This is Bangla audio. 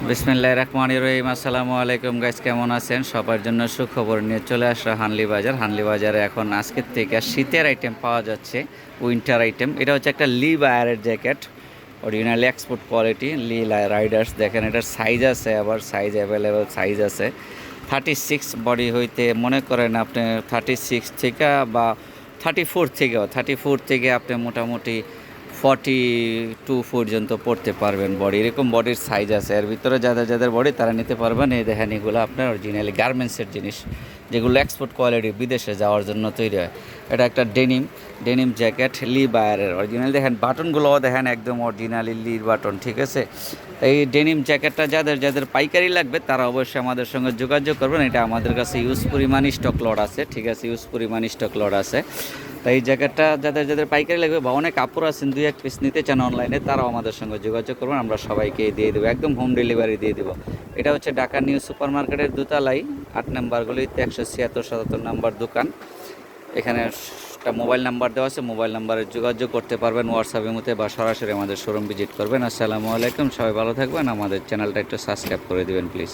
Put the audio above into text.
বিসমিল্লাহির রহমানির রহিম। আসসালামু আলাইকুম গাইস, কেমন আছেন? সবার জন্য সুখবর নিয়ে চলে আসলো হানলি বাজার। হানলি বাজারে এখন আজকের থেকে শীতের আইটেম পাওয়া যাচ্ছে, উইন্টার আইটেম। এটা হচ্ছে একটা লি বায়ারের জ্যাকেট, অরিজিনালি এক্সপোর্ট কোয়ালিটি লি রাইডার্স। দেখেন এটার সাইজ আছে, আবার সাইজ অ্যাভেলেবেল সাইজ আছে। 36 বডি হইতে মনে করেন আপনি 36 থেকে বা 34 থেকে আপনি মোটামুটি 42 পর্যন্ত পড়তে পারবেন বডি। এরকম বডির সাইজ আছে। এর ভিতরে যাদের যাদের বডি তারা নিতে পারবেন। এই দেখেন এগুলো আপনার অরিজিনালি গার্মেন্টসের জিনিস, যেগুলো এক্সপোর্ট কোয়ালিটি, বিদেশে যাওয়ার জন্য তৈরি হয়। এটা একটা ডেনিম জ্যাকেট লি বায়ারের অরিজিনাল। দেখেন বাটনগুলোও দেখেন একদম অরিজিনালি লির বাটন, ঠিক আছে। এই ডেনিম জ্যাকেটটা যাদের যাদের পাইকারি লাগবে তারা অবশ্যই আমাদের সঙ্গে যোগাযোগ করবেন। এটা আমাদের কাছে ইউজ পরিমাণ স্টক লট আছে, ঠিক আছে, ইউজ পরিমাণ স্টক লট আছে। তাই এই জ্যাকেটটা যাদের যাদের পাইকারি লাগবে বা অনেক কাপড় আছেন 2-1 পিস নিতে চান অনলাইনে, তারাও আমাদের সঙ্গে যোগাযোগ করবেন। আমরা সবাইকে দিয়ে দেবো, একদম হোম ডেলিভারি দিয়ে দেবো। এটা হচ্ছে ঢাকা নিউ সুপার মার্কেটের দোতলায় 8 নম্বর গলিতে 176-77 নম্বর দোকান। এখানে একটা মোবাইল নাম্বার দেওয়া আছে, মোবাইল নাম্বারে যোগাযোগ করতে পারবেন হোয়াটসঅ্যাপের মধ্যে, বা সরাসরি আমাদের শোরুম ভিজিট করবেন। আসসালামু আলাইকুম, সবাই ভালো থাকবেন। আমাদের চ্যানেলটা একটু সাবস্ক্রাইব করে দিবেন প্লিজ।